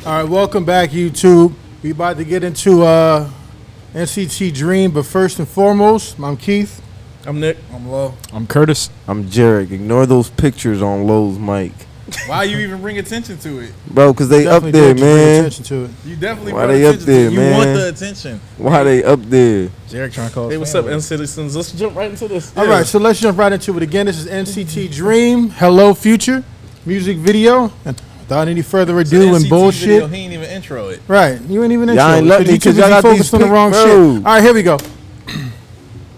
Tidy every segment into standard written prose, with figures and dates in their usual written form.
All right, welcome back, YouTube. We about to get into NCT Dream, but first and foremost, I'm Keith. I'm Nick. I'm Low. I'm Curtis. I'm Jarek. Ignore those pictures on Low's mic. Why you even bring attention to it? Bro, because they up Definitely there, did bring man. attention to it. You definitely Why brought they up attention there, to it. man? You want the attention. Why they up there? Jarek trying to call us Hey, what's up, family. citizens? Let's jump right into this. All right, so let's jump right into it again. This is NCT Dream, Hello Future, music video. And without any further ado and NCT bullshit. Video, he ain't even intro it. Right, you ain't even Y'all intro ain't it, let me you too 'cause y'all busy got these focused on the wrong bro. shit. All right, here we go.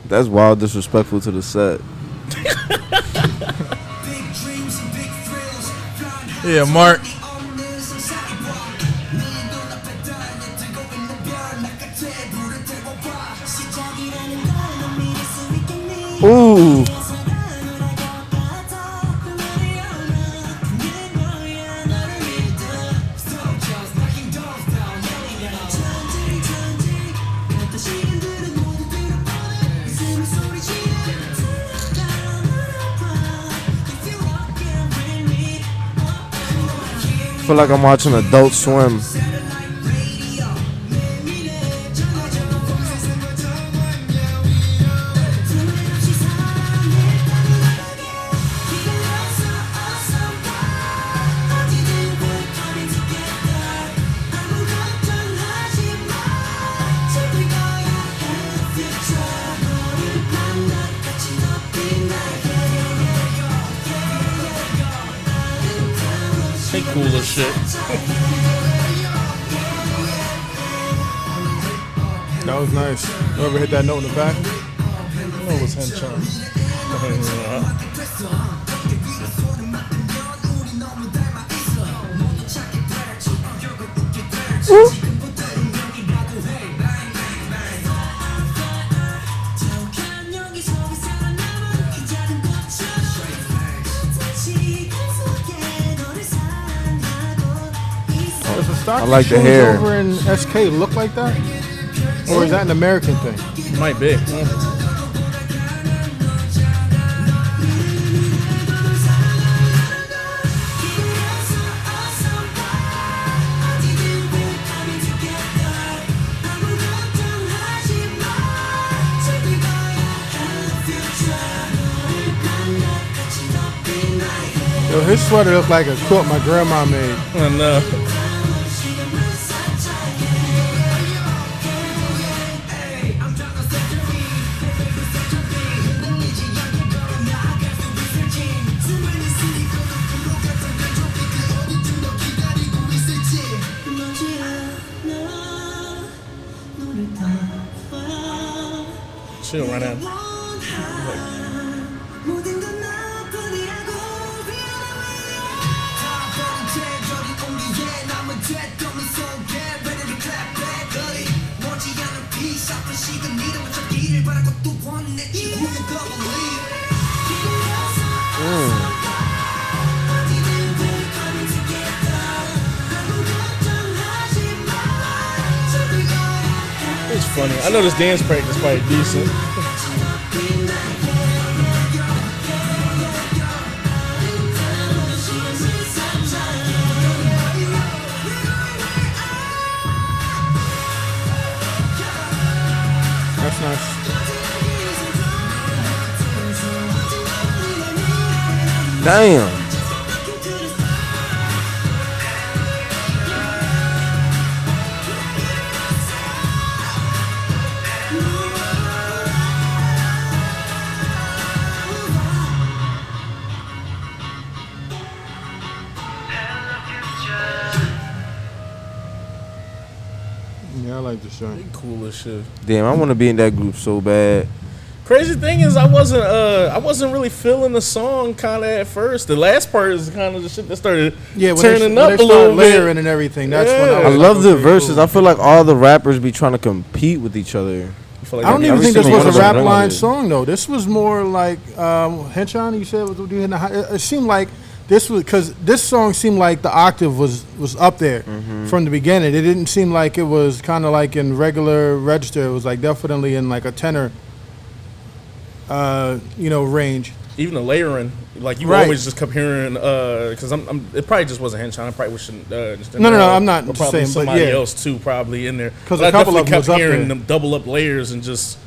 That's wild disrespectful to the set. Yeah, Mark. Ooh. Feel like I'm watching Adult Swim. They cool as shit. That was nice. Whoever hit that note in the back. I know what's Henchon. Does the stock I like the shoes hair. over in SK look like that? Or is that an American thing? Might be. Yo, his sweater looked like a quilt my grandma made. And chill right now. It's funny. I know this dance practice is probably decent. That's nice. Damn. Yeah, I like this joint. They cool as shit. Damn, I want to be in that group so bad. Crazy thing is, I wasn't really feeling the song kind of at first. The last part is kind of the shit that started turning up a little layering bit. and everything. That's Yeah. when I I was love like, the okay, verses. cool. I feel like all the rappers be trying to compete with each other. I don't even Every think this single was one a of them rap does line it. song though. This was more like Henchon. You said was doing the high. It seemed like this was because this song seemed like the octave was up there from the beginning. It didn't seem like it was kind of like in regular register. It was like definitely in like a tenor, range. Even the layering, like you always just kept hearing, because it probably just wasn't Henchon. I probably shouldn't. No, I'm not or just probably saying, somebody but yeah. else too, probably in there. Because a couple of them kept was up hearing there. them double up layers and just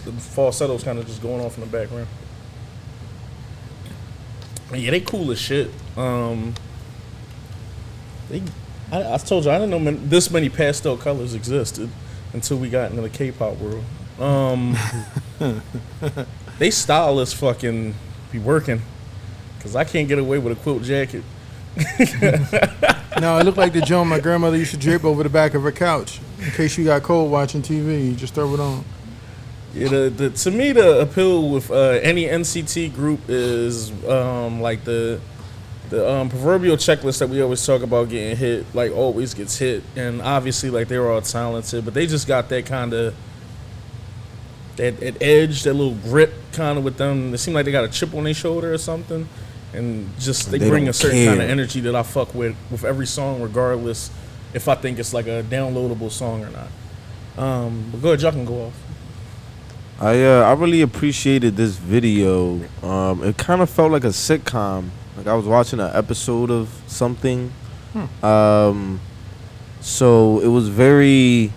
the falsettos kind of just going off in the background. Yeah, they cool as shit. I told you I didn't know this many pastel colors existed until we got into the K-pop world. They stylists fucking be working, because I can't get away with a quilt jacket. No, it looked like the joint my grandmother used to drape over the back of her couch in case you got cold watching TV. You just throw it on. Yeah, to me, the appeal with any NCT group is like the proverbial checklist that we always talk about getting hit, like always gets hit, and obviously like they're all talented, but they just got that kind of that edge, that little grit kind of with them. It seems like they got a chip on their shoulder or something, and just they bring a certain kind of energy that I fuck with every song, regardless if I think it's like a downloadable song or not. But go ahead, y'all can go off. I really appreciated this video. It kind of felt like a sitcom. Like I was watching an episode of something. So it was very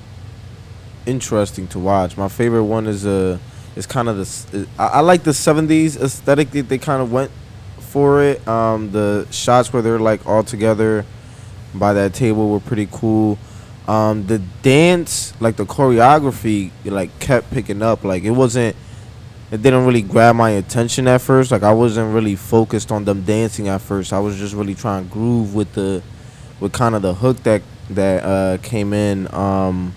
interesting to watch. My favorite one is kind of I like the 70s aesthetic that they kind of went for it. The shots where they're like all together by that table were pretty cool. The dance, like the choreography, like kept picking up. Like it didn't really grab my attention at first. Like I wasn't really focused on them dancing at first. I was just really trying to groove with kind of the hook that came in.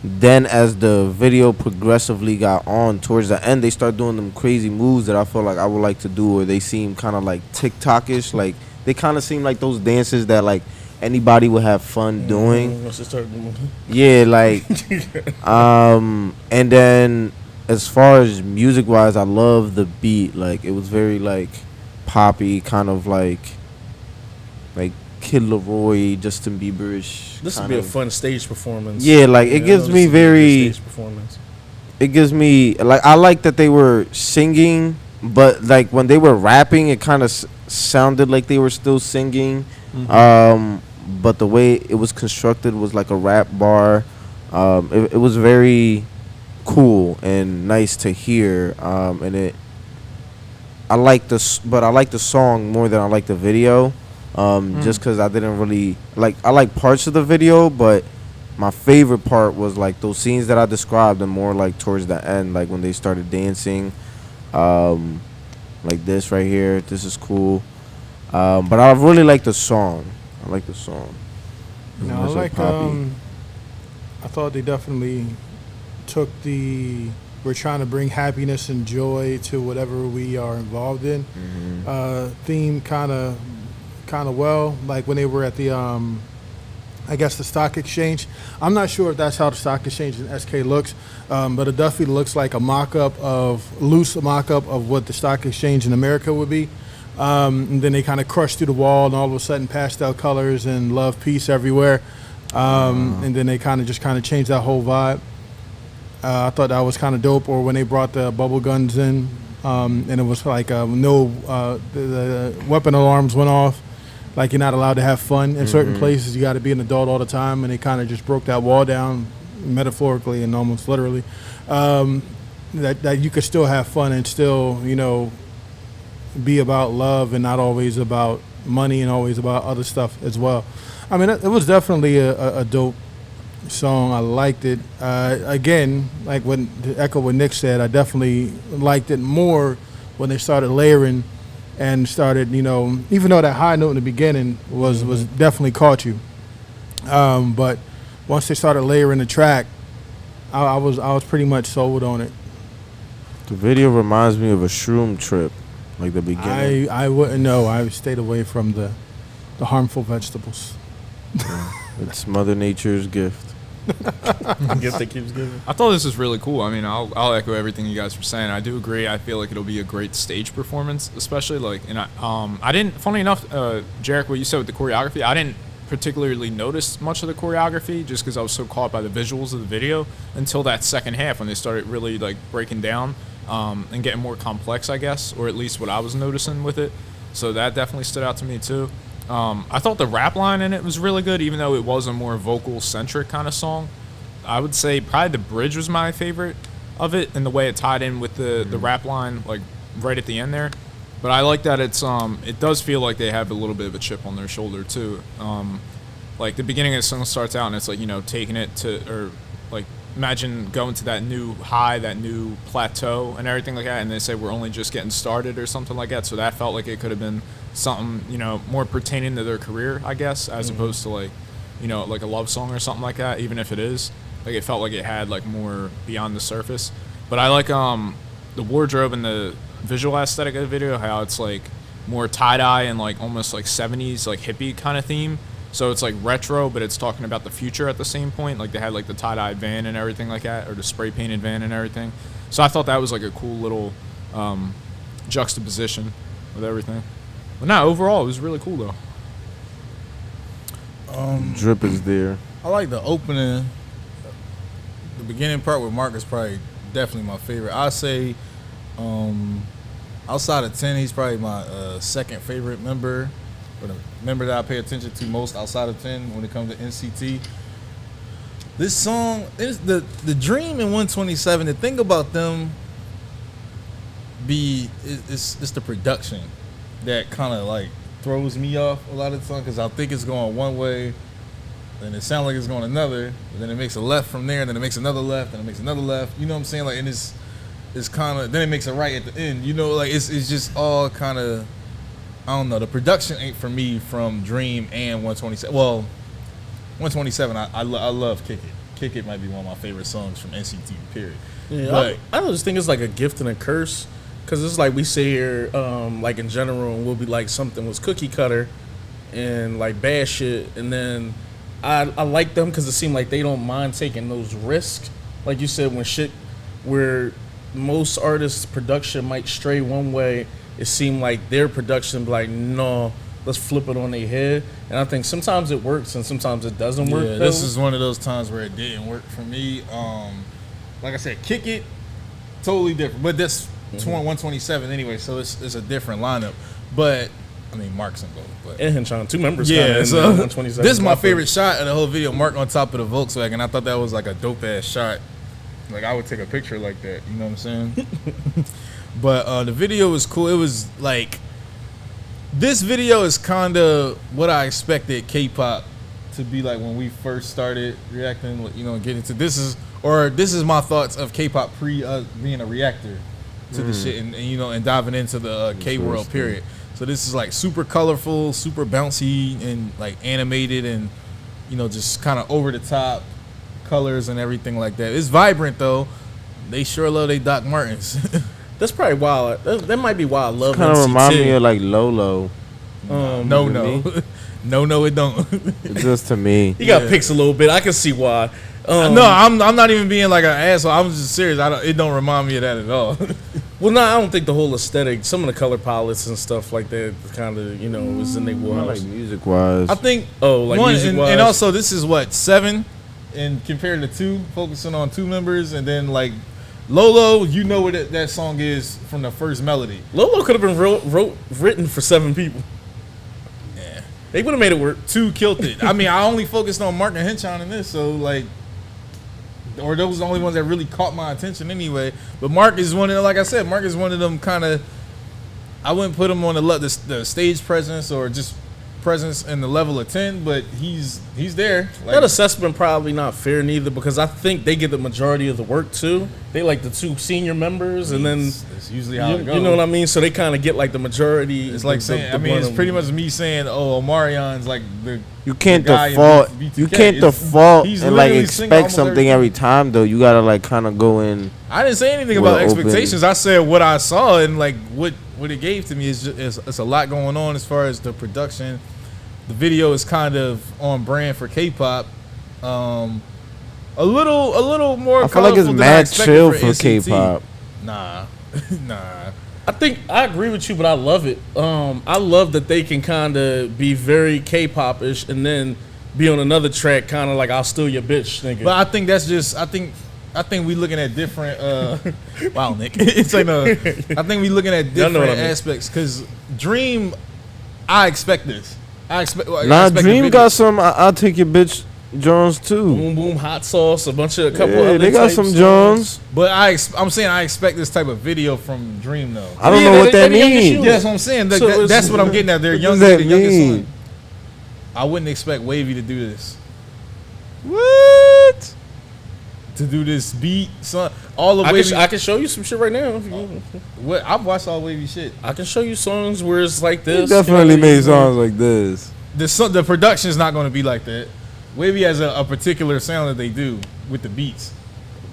Then as the video progressively got on towards the end, they start doing them crazy moves that I feel like I would like to do, or they seem kind of like TikTok-ish. Like they kind of seem like those dances that like anybody would have fun doing. Yeah, like and then as far as music wise, I love the beat. Like it was very like poppy, kind of like Kid Laroi, Justin Bieber-ish. This would be a fun stage performance. Yeah, like it gives me very stage performance. It gives me like, I like that they were singing, but like when they were rapping, it kind of sounded like they were still singing. But the way it was constructed was like a rap bar. It was very cool and nice to hear. And I like the song more than I like the video. Just because I didn't really like, I like parts of the video, but my favorite part was like those scenes that I described, and more like towards the end, like when they started dancing, like this right here. This is cool. But I really like the song. I like the song. No, I like. I thought they definitely took we're trying to bring happiness and joy to whatever we are involved in. Theme kind of well, like when they were at the I guess the stock exchange. I'm not sure if that's how the stock exchange in SK looks, but it definitely looks like a loose mock-up of what the stock exchange in America would be. And then they kind of crushed through the wall, and all of a sudden pastel colors and love, peace everywhere. And then they kind of changed that whole vibe. I thought that was kind of dope. Or when they brought the bubble guns in, and it was like the weapon alarms went off. Like you're not allowed to have fun in certain places. You got to be an adult all the time, and they kind of just broke that wall down, metaphorically and almost literally. That you could still have fun and still, be about love and not always about money and always about other stuff as well. I mean, it was definitely a dope song. I liked it. Again, like when to echo what Nick said, I definitely liked it more when they started layering and started, even though that high note in the beginning was definitely caught you. But once they started layering the track, I was pretty much sold on it. The video reminds me of a shroom trip, like the beginning. I wouldn't know. I stayed away from the harmful vegetables. It's Mother Nature's gift. Gift that keeps giving. I thought this was really cool. I mean, I'll echo everything you guys were saying. I do agree. I feel like it'll be a great stage performance, especially like, and I didn't. Funny enough, Jarek, what you said with the choreography, I didn't particularly notice much of the choreography just because I was so caught by the visuals of the video until that second half when they started really like breaking down. and getting more complex, I guess, or at least what I was noticing with it. So that definitely stood out to me too. I thought the rap line in it was really good, even though it was a more vocal-centric kind of song. I would say probably the bridge was my favorite of it, and the way it tied in with the rap line, like right at the end there. But I like that it does feel like they have a little bit of a chip on their shoulder too. Like the beginning of the song starts out and it's like, taking it to, or like imagine going to that new high, that new plateau and everything like that, and they say we're only just getting started or something like that. So that felt like it could have been something, more pertaining to their career, I guess, as opposed to like, like a love song or something like that, even if it is. Like it felt like it had like more beyond the surface. But I like the wardrobe and the visual aesthetic of the video, how it's like more tie-dye and like almost like 70s like hippie kind of theme. So it's like retro, but it's talking about the future at the same point. Like they had like the tie-dye van and everything like that, or the spray painted van and everything. So I thought that was like a cool little juxtaposition with everything. But no, overall it was really cool though. Drip is there. I like the opening. The beginning part with Mark is probably definitely my favorite. I say, outside of 10, he's probably my second favorite member, or the member that I pay attention to most outside of 10 when it comes to NCT. This song is the Dream in 127. The thing about them it's the production that kind of like throws me off a lot of the time, because I think it's going one way. Then it sounds like it's going another, but then it makes a left from there, and then it makes another left, and it makes another left. You know what I'm saying? Like, and it's kind of, then it makes a right at the end. Like it's just all kind of, I don't know. The production ain't for me from Dream and 127. Well, 127, I love Kick It. Kick It might be one of my favorite songs from NCT. Period. Yeah, but I just think it's like a gift and a curse, because it's like we sit here, like in general, and we'll be like something was cookie cutter, and like bad shit, and then. I like them because it seemed like they don't mind taking those risks. Like you said, when shit where most artists' production might stray one way, it seemed like their production be like, no, let's flip it on their head. And I think sometimes it works and sometimes it doesn't work. Yeah, this is one of those times where it didn't work for me. Like I said, Kick It, totally different. But this 127 anyway, so it's a different lineup. But I mean, Mark's in both. But and Hinchan, two members. Yeah, so 127. this is my favorite shot of the whole video. Mark on top of the Volkswagen. I thought that was like a dope ass shot. Like I would take a picture like that. You know what I'm saying? But the video was cool. It was like, this video is kind of what I expected K-pop to be like when we first started reacting. Getting into this is my thoughts of K-pop pre being a reactor to the shit and diving into the K-world period. So this is like super colorful, super bouncy, and like animated, and just kind of over the top colors and everything like that. It's vibrant though. They sure love they Doc Martens. That's probably why. That might be why I love Kind of NCT. remind me of like Lolo. No, it don't. It's just to me. He got pics a little bit. I can see why. No, I'm not even being like an asshole. I'm just serious. It don't remind me of that at all. Well, no, I don't think the whole aesthetic, some of the color palettes and stuff like that, kind of, was in their Not wheelhouse. like music wise. I think music-wise. and also this is what 7, and compared to 2, focusing on 2 members, and then like Lolo, what that song is from the first melody. Lolo could have been written for 7 people. Yeah, They would have made it work. 2 killed it. I mean, I only focused on Mark and Hinchan in this, so like, or those are the only ones that really caught my attention anyway. But Mark is one of them, like I said, Mark is one of them kind of, I wouldn't put him on the stage presence or just presence in the level of 10, but he's there. Like, That assessment probably not fair neither, because I think they get the majority of the work too. They like the 2 senior members, and then it's usually how it goes. you know what I mean. So they kind of get like the majority. It's like saying, it's pretty much me saying, oh, Omarion's like the. You can't the guy in default. BTK. You can't It's- default he's and like literally singing expect almost something everything. every time though. You gotta like kind of go in. I didn't say anything Well, about open. expectations. I said what I saw, and like what it gave to me is just, it's a lot going on as far as the production. The video is kind of on brand for K-pop. A little more. I feel like it's colorful than I mad expected chill for NCT. K-pop. Nah. I think I agree with you, but I love it. I love that they can kind of be very K-pop-ish and then be on another track, kind of like "I'll Steal Your Bitch" nigga. But I think that's just. I think I think we looking at different. Wow, Nick. It's like I think we looking at different aspects because Dream. I expect this. I expect Dream got some. I'll take your bitch Jones too. Boom Boom Hot Sauce, a couple Yeah, other they got types some songs. Jones. But I'm saying I expect this type of video from Dream though. I don't know what that means. Yeah, that's what I'm saying. So That's what I'm getting at. They're young, does that the youngest mean? son. I wouldn't expect Wavy to do this. What? To do this beat, son. All of Wavy. I can show you some shit right now. If you, What I've watched all Wavy shit. I can show you songs where it's like They this. definitely made songs like this. The production is not going to be like that. Wavy has a particular sound that they do with the beats.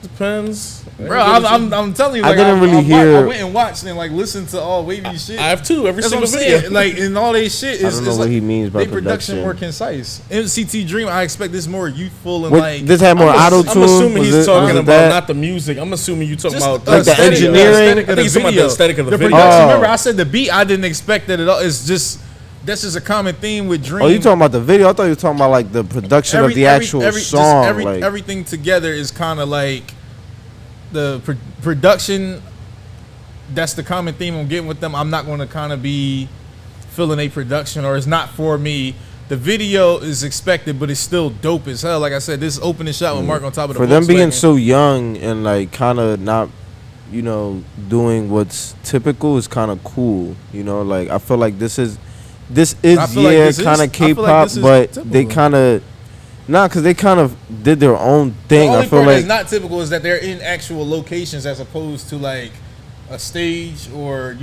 Depends, Bro, I'm telling you, like, I didn't really hear. I went and watched and like listened to all Wavy shit. I have two every That's what single I'm video. saying. Like, in all they shit I is don't know is what like he means by they production production. more concise. NCT Dream, I expect this more youthful and What, like this had more auto tune. I'm assuming he's talking about not the music. I'm assuming you talking about like the aesthetic. engineering. I think he's talking about the aesthetic of the video. production. Oh. Remember, I said the beat. I didn't expect that at all. It's just that's just a common theme with Dream. Oh, you talking about the video? I thought you were talking about like the production of the actual song. Like, everything together is kind of like the production. That's the common theme I'm getting with them. I'm not going to kind of be feeling a production, or it's not for me. The video is expected, but it's still dope as hell. Like I said, this opening shot with Mark on top of the for them being Volkswagen. so young and like kind of not, doing what's typical is kind of cool. Like I feel like this is kind of K-pop, but they kind of because they kind of did their own thing. The only I feel part like that's not typical is that they're in actual locations as opposed to like a stage or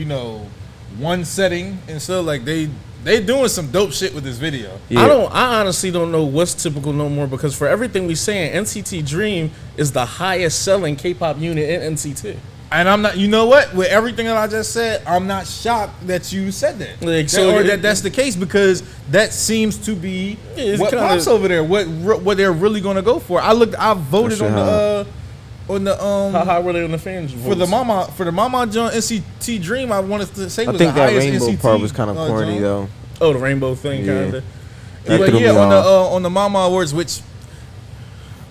one setting and stuff. Like they doing some dope shit with this video. Yeah. I honestly don't know what's typical no more because for everything we saying, NCT Dream is the highest selling K-pop unit in NCT. And I'm not, with everything that I just said, I'm not shocked that you said that. Like, That's the case because that seems to be what kinda pops over there. What they're really going to go for. I voted on the How high were they on the fans for the Mama John NCT Dream. I wanted to say I was think the that highest rainbow NCT, part was kind of corny John. though. Oh, the rainbow thing, Yeah. kind of. That But threw me yeah, off. on the Mama Awards, which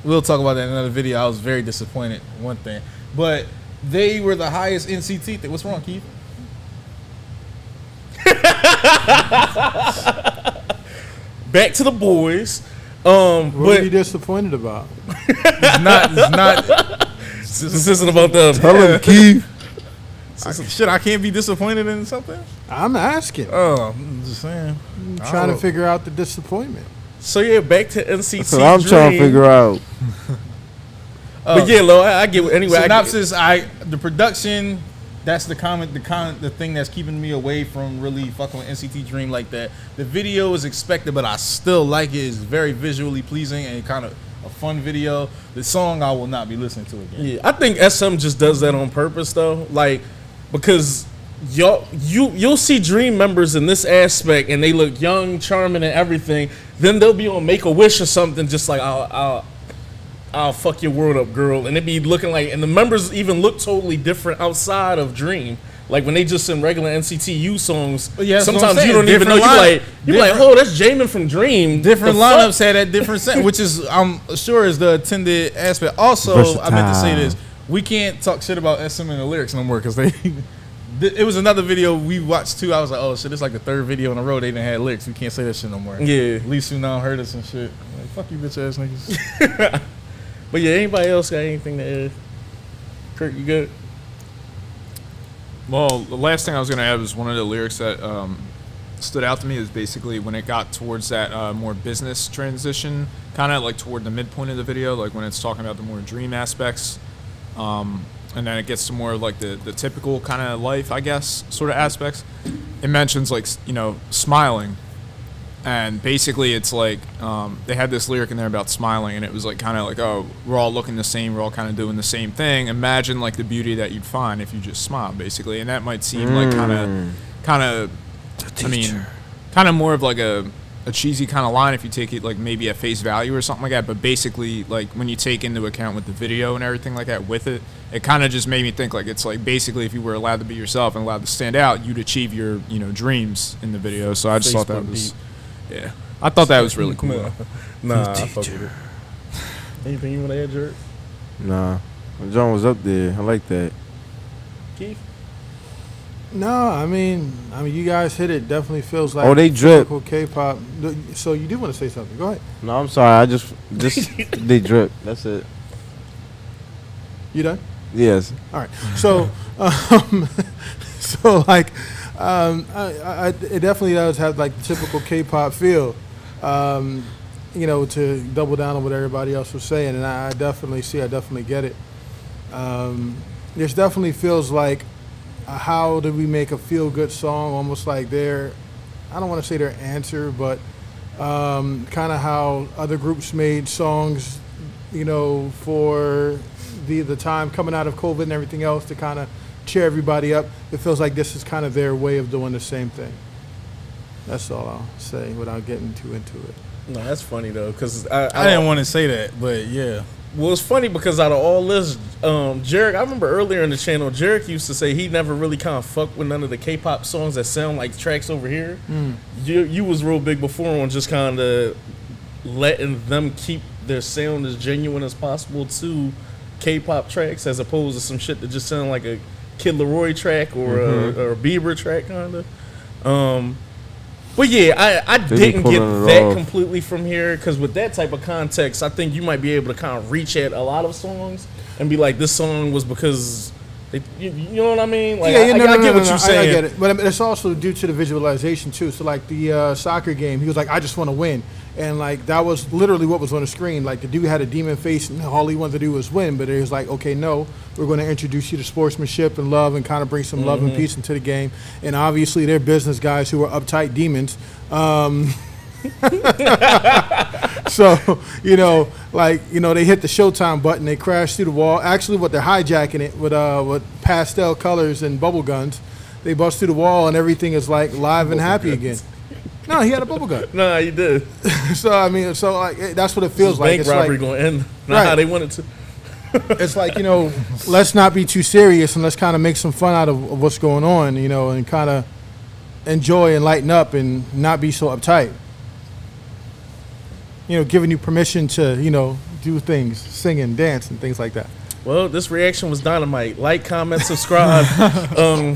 we'll talk about that in another video. I was very disappointed. One thing, but they were the highest NCT thing. What's wrong, Keith? Back to the boys. What But are you disappointed about? It's not. this isn't about them. Tell him, Keith. Shit, I can't be disappointed in something. I'm asking. Oh, I'm just saying. I'm trying to figure out the disappointment. So yeah, back to NCT That's what I'm Dream. trying to figure out. But yeah, Lo, I get it. Anyway, Synopsis. The production. That's the thing that's keeping me away from really fucking with NCT Dream like that. The video is expected, but I still like it. It's very visually pleasing and kind of a fun video. The song I will not be listening to again. Yeah, I think SM just does that on purpose though, like because you'll see Dream members in this aspect and they look young, charming, and everything. Then they'll be on Make a Wish or something, just like I'll fuck your world up, girl, and it be looking like, and the members even look totally different outside of Dream. Like when they just sing regular NCTU songs, Yeah, that's what I'm sometimes you saying. don't even know. Different You like, oh, that's Jamin from Dream. Different The fuck? lineups had that different set, which is I'm sure is the attended aspect. Also, I meant to say this: we can't talk shit about SM and the lyrics no more because they. It was another video we watched too. I was like, oh shit, it's like the third video in a row they didn't have lyrics. We can't say that shit no more. Yeah. At least now heard us and shit. Like, fuck you, bitch ass niggas. But yeah, anybody else got anything to add? Kurt, you good? Well, the last thing I was going to add was one of the lyrics that stood out to me is basically when it got towards that more business transition, kind of like toward the midpoint of the video, like when it's talking about the more dream aspects. And then it gets to more like the typical kind of life, I guess, sort of aspects. It mentions like, smiling. And basically it's like they had this lyric in there about smiling, and it was like kind of like, oh, we're all looking the same, we're all kind of doing the same thing. Imagine like the beauty that you'd find if you just smile, basically. And that might seem like kind of I mean, kind of more of like a cheesy kind of line if you take it like maybe at face value or something like that. But basically, like when you take into account with the video and everything like that with it, it kind of just made me think like it's like basically if you were allowed to be yourself and allowed to stand out, you'd achieve your dreams in the video. So I just thought that was, yeah, I thought that was really cool. Nah, I fuck with it. Anything you want to add, Jared? Nah. John was up there. I like that. Keith? No, I mean, you guys hit it. Definitely feels like They drip. typical K-pop. So you do want to say something? Go ahead. No, I'm sorry. I just they drip. That's it. You done? Yes. All right. So, so like, it definitely does have like the typical K-pop feel. You know, to double down on what everybody else was saying, and I definitely get it. This definitely feels like how do we make a feel-good song, almost like I don't want to say their answer, but kind of how other groups made songs, you know, for the time coming out of COVID and everything else to kind of cheer everybody up. It feels like this is kind of their way of doing the same thing. That's all I'll say without getting too into it. No, that's funny though, because I didn't want to say that, but yeah. Well, it's funny because out of all this, Jarek, I remember earlier in the channel, Jarek used to say he never really kind of fucked with none of the K-pop songs that sound like tracks over here. You was real big before on just kind of letting them keep their sound as genuine as possible to K-pop tracks, as opposed to some shit that just sound like a Kid Laroi track or a Bieber track, kind of. But yeah, I didn't get that completely from here, because with that type of context, I think you might be able to kind of reach at a lot of songs and be like, this song was because, you know what I mean? Like, I get what you're saying. I get it, but it's also due to the visualization too. So like the soccer game, he was like, I just want to win. And like that was literally what was on the screen. Like the dude had a demon face and all he wanted to do was win. But it was like, okay, no, we're going to introduce you to sportsmanship and love and kind of bring some love and peace into the game. And obviously they're business guys who are uptight demons. So, you know, like, you know, they hit the Showtime button, they crash through the wall. Actually, they're hijacking it with pastel colors and bubble guns. They bust through the wall and everything is like live and happy again. No, he had a bubble gun. No, he did. So I mean, like that's what it feels like. Bank robbery going to end. Not how they wanted to. It's like, you know, let's not be too serious and let's kind of make some fun out of what's going on, you know, and kind of enjoy and lighten up and not be so uptight. You know, giving you permission to, you know, do things, sing and dance and things like that. Well, this reaction was dynamite. Like, comment, subscribe,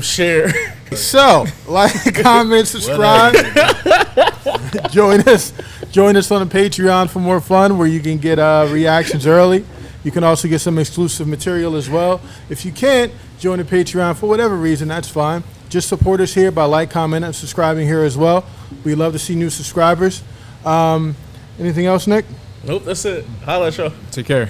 share. So, like, comment, subscribe. Join us on the Patreon for more fun, where you can get reactions early. You can also get some exclusive material as well. If you can't join the Patreon for whatever reason, that's fine. Just support us here by like, comment, and subscribing here as well. We love to see new subscribers. Anything else, Nick? Nope, that's it. Holla at y'all. Take care.